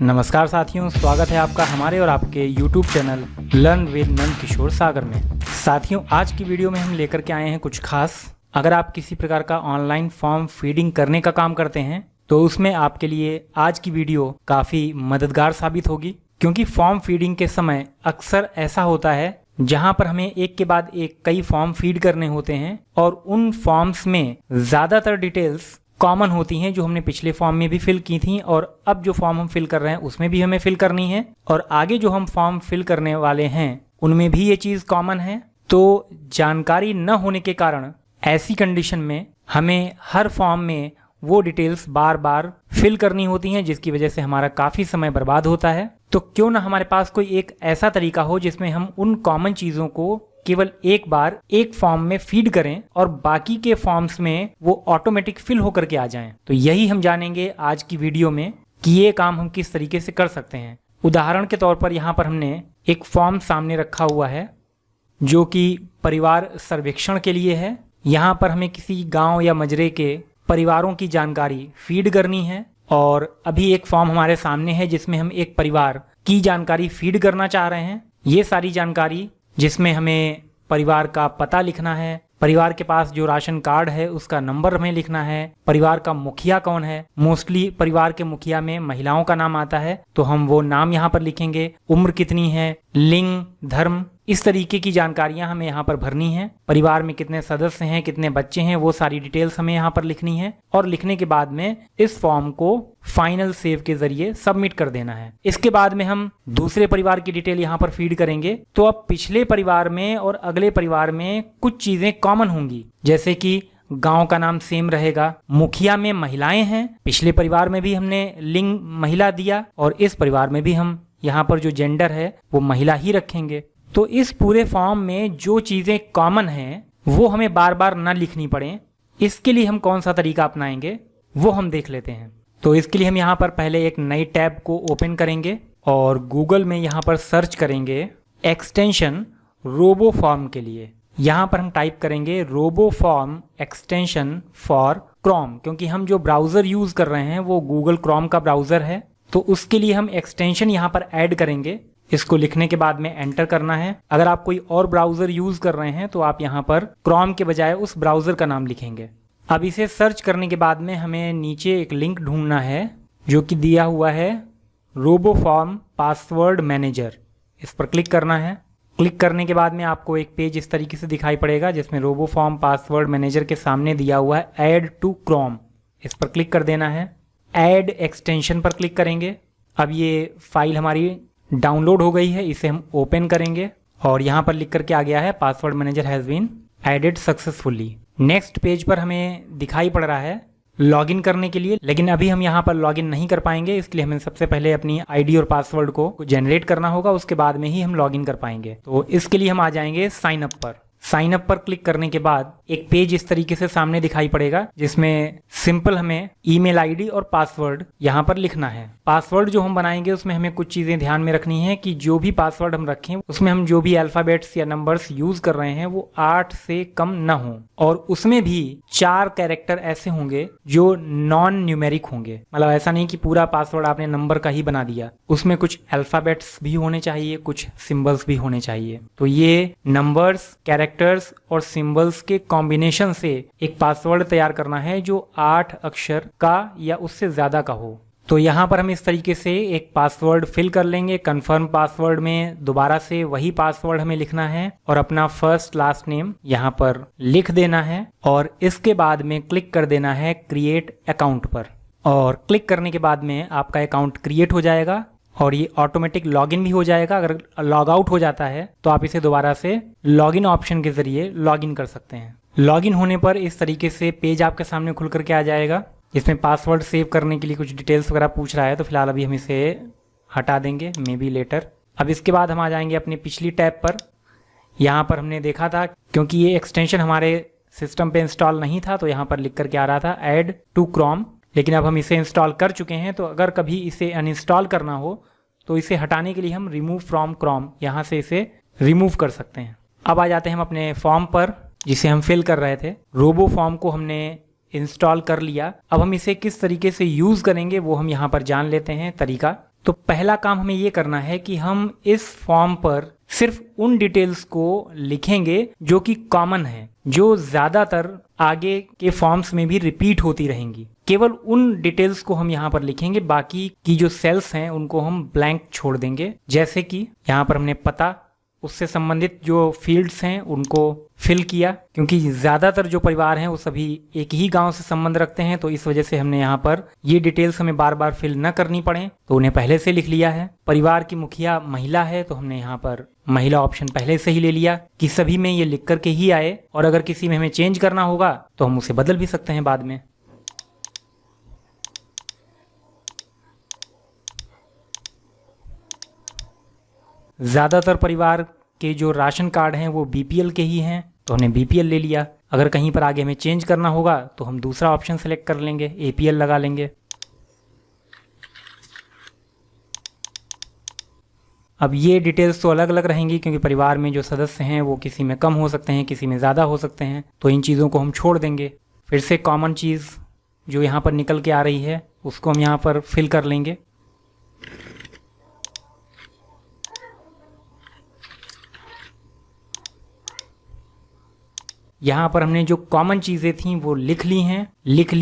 नमस्कार साथियों, स्वागत है आपका हमारे और आपके YouTube channel learn with Nand Kishore सागर में। साथियों, आज की वीडियो में हम लेकर के आए हैं कुछ खास। अगर आप किसी प्रकार का ऑनलाइन फॉर्म फीडिंग करने का काम करते हैं तो उसमें आपके लिए आज की वीडियो काफ़ी मददगार साबित होगी, क्योंकि फॉर्म फीडिंग के समय अक्सर ऐसा होता है जहां पर हमें एक के बाद एक कई फॉर्म फीड करने होते हैं और उन फॉर्म्स में ज़्यादातर डिटेल्स कॉमन होती हैं जो हमने पिछले फॉर्म में भी फिल की थी और अब जो फॉर्म हम फिल कर रहे हैं उसमें भी हमें फिल करनी है और आगे जो हम फॉर्म फिल करने वाले हैं उनमें भी ये चीज़ कॉमन है। तो जानकारी न होने के कारण ऐसी कंडीशन में हमें हर फॉर्म में वो डिटेल्स बार बार फिल करनी होती हैं, जिसकी वजह से हमारा काफ़ी समय बर्बाद होता है। तो क्यों ना हमारे पास कोई एक ऐसा तरीका हो जिसमें हम उन कॉमन चीज़ों को केवल एक बार एक फॉर्म में फीड करें और बाकी के फॉर्म्स में वो ऑटोमेटिक फिल होकर के आ जाएं। तो यही हम जानेंगे आज की वीडियो में कि ये काम हम किस तरीके से कर सकते हैं। उदाहरण के तौर पर यहाँ पर हमने एक फॉर्म सामने रखा हुआ है जो कि परिवार सर्वेक्षण के लिए है। यहाँ पर हमें किसी गाँव या मजरे के परिवारों की जानकारी फीड करनी है और अभी एक फॉर्म हमारे सामने है जिसमें हम एक परिवार की जानकारी फीड करना चाह रहे हैं। ये सारी जानकारी जिसमें हमें परिवार का पता लिखना है, परिवार के पास जो राशन कार्ड है उसका नंबर हमें लिखना है, परिवार का मुखिया कौन है। मोस्टली परिवार के मुखिया में महिलाओं का नाम आता है तो हम वो नाम यहाँ पर लिखेंगे। उम्र कितनी है, लिंग, धर्म, इस तरीके की जानकारियां हमें यहाँ पर भरनी है। परिवार में कितने सदस्य हैं, कितने बच्चे हैं, वो सारी डिटेल्स हमें यहाँ पर लिखनी है और लिखने के बाद में इस फॉर्म को फाइनल सेव के जरिए सबमिट कर देना है। इसके बाद में हम दूसरे परिवार की डिटेल यहाँ पर फीड करेंगे। तो अब पिछले परिवार में और अगले परिवार में कुछ चीजें कॉमन होंगी, जैसे कि गांव का नाम सेम रहेगा, मुखिया में महिलाएं हैं, पिछले परिवार में भी हमने लिंग महिला दिया और इस परिवार में भी हम यहाँ पर जो जेंडर है वो महिला ही रखेंगे। तो इस पूरे फॉर्म में जो चीज़ें कॉमन हैं वो हमें बार बार ना लिखनी पड़े, इसके लिए हम कौन सा तरीका अपनाएंगे वो हम देख लेते हैं। तो इसके लिए हम यहाँ पर पहले एक नई टैब को ओपन करेंगे और गूगल में यहाँ पर सर्च करेंगे एक्सटेंशन रोबो फॉर्म के लिए। यहाँ पर हम टाइप करेंगे RoboForm extension for Chrome, क्योंकि हम जो ब्राउज़र यूज़ कर रहे हैं वो गूगल क्रोम का ब्राउज़र है। तो उसके लिए हम एक्सटेंशन यहाँ पर ऐड करेंगे। इसको लिखने के बाद में एंटर करना है। अगर आप कोई और ब्राउज़र यूज़ कर रहे हैं तो आप यहाँ पर क्रोम के बजाय उस ब्राउज़र का नाम लिखेंगे। अब इसे सर्च करने के बाद में हमें नीचे एक लिंक ढूंढना है जो कि दिया हुआ है रोबो फॉर्म पासवर्ड मैनेजर। इस पर क्लिक करना है। क्लिक करने के बाद में आपको एक पेज इस तरीके से दिखाई पड़ेगा जिसमें रोबो फॉर्म पासवर्ड मैनेजर के सामने दिया हुआ है ऐड टू क्रोम। इस पर क्लिक कर देना है। ऐड एक्सटेंशन पर क्लिक करेंगे। अब ये फाइल हमारी डाउनलोड हो गई है, इसे हम ओपन करेंगे और यहाँ पर लिख करके आ गया है password manager has been added successfully. Next page पर हमें दिखाई पड़ रहा है लॉगिन करने के लिए, लेकिन अभी हम यहाँ पर लॉगिन नहीं कर पाएंगे। इसलिए हमें सबसे पहले अपनी आईडी और पासवर्ड को जनरेट करना होगा, उसके बाद में ही हम लॉगिन कर पाएंगे। तो इसके लिए हम आ जाएंगे साइन अप पर। साइन अप पर क्लिक करने के बाद एक पेज इस तरीके से सामने दिखाई पड़ेगा जिसमें सिंपल हमें ईमेल आईडी और पासवर्ड यहाँ पर लिखना है। पासवर्ड जो हम बनाएंगे उसमें हमें कुछ चीज़ें ध्यान में रखनी है कि जो भी पासवर्ड हम रखें उसमें हम जो भी अल्फ़ाबेट्स या नंबर्स यूज़ कर रहे हैं वो 8 से कम न हो और उसमें भी 4 कैरेक्टर ऐसे होंगे जो नॉन न्यूमेरिक होंगे। मतलब ऐसा नहीं कि पूरा पासवर्ड आपने नंबर का ही बना दिया, उसमें कुछ अल्फ़ाबेट्स भी होने चाहिए, कुछ सिम्बल्स भी होने चाहिए। तो ये नंबर्स, कैरेक्टर्स और सिंबल्स के कॉम्बिनेशन से एक पासवर्ड तैयार करना है जो 8 अक्षर का या उससे ज़्यादा का हो। तो यहाँ पर हम इस तरीके से एक पासवर्ड फिल कर लेंगे। कंफर्म पासवर्ड में दोबारा से वही पासवर्ड हमें लिखना है और अपना फर्स्ट लास्ट नेम यहाँ पर लिख देना है और इसके बाद में क्लिक कर देना है क्रिएट अकाउंट पर। और क्लिक करने के बाद में आपका अकाउंट क्रिएट हो जाएगा और ये ऑटोमेटिक लॉगिन भी हो जाएगा। अगर लॉग आउट हो जाता है तो आप इसे दोबारा से लॉगिन ऑप्शन के ज़रिए लॉगिन कर सकते हैं। लॉगिन होने पर इस तरीके से पेज आपके सामने खुल करके आ जाएगा। इसमें पासवर्ड सेव करने के लिए कुछ डिटेल्स वगैरह पूछ रहा है, तो फिलहाल अभी हम इसे हटा देंगे, मे बी लेटर। अब इसके बाद हम आ जाएंगे अपनी पिछली टैब पर। यहाँ पर हमने देखा था, क्योंकि ये एक्सटेंशन हमारे सिस्टम पे इंस्टॉल नहीं था तो यहाँ पर लिख करके आ रहा था ऐड टू क्रोम, लेकिन अब हम इसे इंस्टॉल कर चुके हैं। तो अगर कभी इसे अनइंस्टॉल करना हो तो इसे हटाने के लिए हम रिमूव फ्रॉम क्रोम यहाँ से इसे रिमूव कर सकते हैं। अब आ जाते हैं हम अपने फॉर्म पर जिसे हम फिल कर रहे थे। रोबो फॉर्म को हमने इंस्टॉल कर लिया। अब हम इसे किस तरीके से यूज़ करेंगे वो हम यहाँ पर जान लेते हैं तरीका। तो पहला काम हमें ये करना है कि हम इस फॉर्म पर सिर्फ उन डिटेल्स को लिखेंगे जो कि कॉमन है, जो ज्यादातर आगे के फॉर्म्स में भी रिपीट होती रहेंगी। केवल उन डिटेल्स को हम यहाँ पर लिखेंगे, बाकी की जो सेल्स हैं उनको हम ब्लैंक छोड़ देंगे। जैसे कि यहाँ पर हमने पता, उससे संबंधित जो फील्ड्स हैं उनको फिल किया, क्योंकि ज़्यादातर जो परिवार हैं वो सभी एक ही गांव से संबंध रखते हैं, तो इस वजह से हमने यहाँ पर ये डिटेल्स हमें बार बार फिल न करनी पड़े तो उन्हें पहले से लिख लिया है। परिवार की मुखिया महिला है तो हमने यहाँ पर महिला ऑप्शन पहले से ही ले लिया कि सभी में ये लिख करके ही आए, और अगर किसी में हमें चेंज करना होगा तो हम उसे बदल भी सकते हैं बाद में। ज़्यादातर परिवार के जो राशन कार्ड हैं वो बीपीएल के ही हैं तो हमने बीपीएल ले लिया। अगर कहीं पर आगे हमें चेंज करना होगा तो हम दूसरा ऑप्शन सेलेक्ट कर लेंगे, एपीएल लगा लेंगे। अब ये डिटेल्स तो अलग अलग रहेंगी क्योंकि परिवार में जो सदस्य हैं वो किसी में कम हो सकते हैं, किसी में ज़्यादा हो सकते हैं, तो इन चीज़ों को हम छोड़ देंगे। फिर से कॉमन चीज़ जो यहाँ पर निकल के आ रही है उसको हम यहाँ पर फिल कर लेंगे। यहाँ पर हमने जो कॉमन चीज़ें थीं वो लिख ली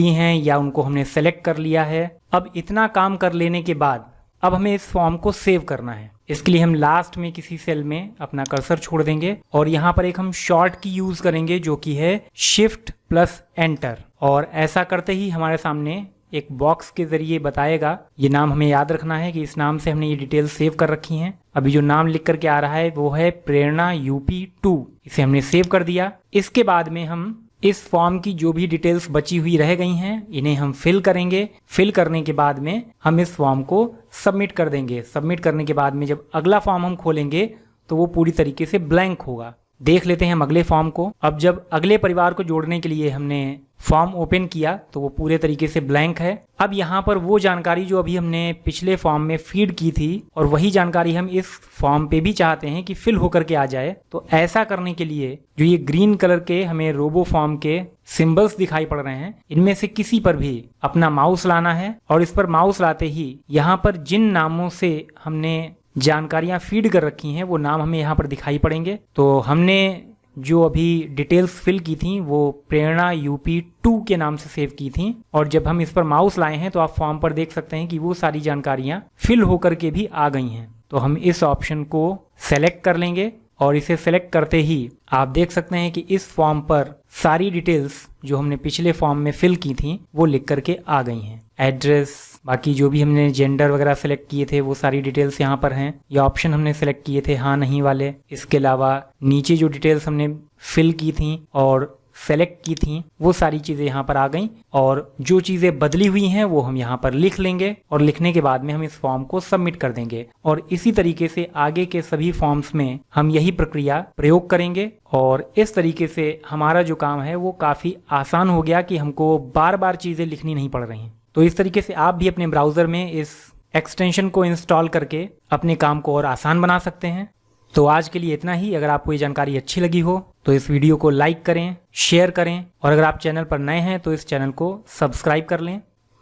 हैं या उनको हमने सेलेक्ट कर लिया है। अब इतना काम कर लेने के बाद अब हमें इस फॉर्म को सेव करना है। इसके लिए हम लास्ट में किसी सेल में अपना कर्सर छोड़ देंगे और यहाँ पर एक हम शॉर्ट की यूज़ करेंगे जो कि है शिफ्ट प्लस एंटर, और ऐसा करते ही हमारे सामने एक बॉक्स के जरिए बताएगा। ये नाम हमें याद रखना है कि इस नाम से हमने ये डिटेल सेव कर रखी हैं। अभी जो नाम लिख करके आ रहा है वो है प्रेरणा यूपी 2, इसे हमने सेव कर दिया। इसके बाद में हम इस फॉर्म की जो भी डिटेल्स बची हुई रह गई हैं इन्हें हम फिल करेंगे। फिल करने के बाद में हम इस फॉर्म को सबमिट कर देंगे। सबमिट करने के बाद में जब अगला फॉर्म हम खोलेंगे तो वो पूरी तरीके से ब्लैंक होगा। देख लेते हैं हम अगले फॉर्म को। अब जब अगले परिवार को जोड़ने के लिए हमने फॉर्म ओपन किया तो वो पूरे तरीके से ब्लैंक है। अब यहाँ पर वो जानकारी जो अभी हमने पिछले फॉर्म में फीड की थी और वही जानकारी हम इस फॉर्म पे भी चाहते हैं कि फिल होकर के आ जाए, तो ऐसा करने के लिए जो ये ग्रीन कलर के हमें रोबो फॉर्म के सिंबल्स दिखाई पड़ रहे हैं, इनमें से किसी पर भी अपना माउस लाना है और इस पर माउस लाते ही यहाँ पर जिन नामों से हमने जानकारियां फीड कर रखी हैं वो नाम हमें यहाँ पर दिखाई पड़ेंगे। तो हमने जो अभी डिटेल्स फिल की थी वो प्रेरणा यूपी 2 के नाम से सेव की थी, और जब हम इस पर माउस लाए हैं तो आप फॉर्म पर देख सकते हैं कि वो सारी जानकारियां फिल होकर के भी आ गई हैं। तो हम इस ऑप्शन को सेलेक्ट कर लेंगे और इसे सेलेक्ट करते ही आप देख सकते हैं कि इस फॉर्म पर सारी डिटेल्स जो हमने पिछले फॉर्म में फिल की थी वो लिख करके आ गई हैं। एड्रेस, बाकी जो भी हमने जेंडर वगैरह सेलेक्ट किए थे वो सारी डिटेल्स यहाँ पर हैं। ये ऑप्शन हमने सेलेक्ट किए थे हाँ नहीं वाले। इसके अलावा नीचे जो डिटेल्स हमने फिल की थी और सेलेक्ट की थी वो सारी चीज़ें यहाँ पर आ गई, और जो चीज़ें बदली हुई हैं वो हम यहाँ पर लिख लेंगे और लिखने के बाद में हम इस फॉर्म को सबमिट कर देंगे। और इसी तरीके से आगे के सभी फॉर्म्स में हम यही प्रक्रिया प्रयोग करेंगे, और इस तरीके से हमारा जो काम है वो काफ़ी आसान हो गया कि हमको बार बार चीज़ें लिखनी नहीं पड़ रही हैं। तो इस तरीके से आप भी अपने ब्राउज़र में इस एक्सटेंशन को इंस्टॉल करके अपने काम को और आसान बना सकते हैं। तो आज के लिए इतना ही। अगर आपको ये जानकारी अच्छी लगी हो तो इस वीडियो को लाइक करें, शेयर करें, और अगर आप चैनल पर नए हैं तो इस चैनल को सब्सक्राइब कर लें।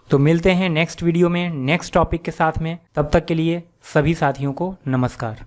तो मिलते हैं नेक्स्ट वीडियो में नेक्स्ट टॉपिक के साथ में। तब तक के लिए सभी साथियों को नमस्कार।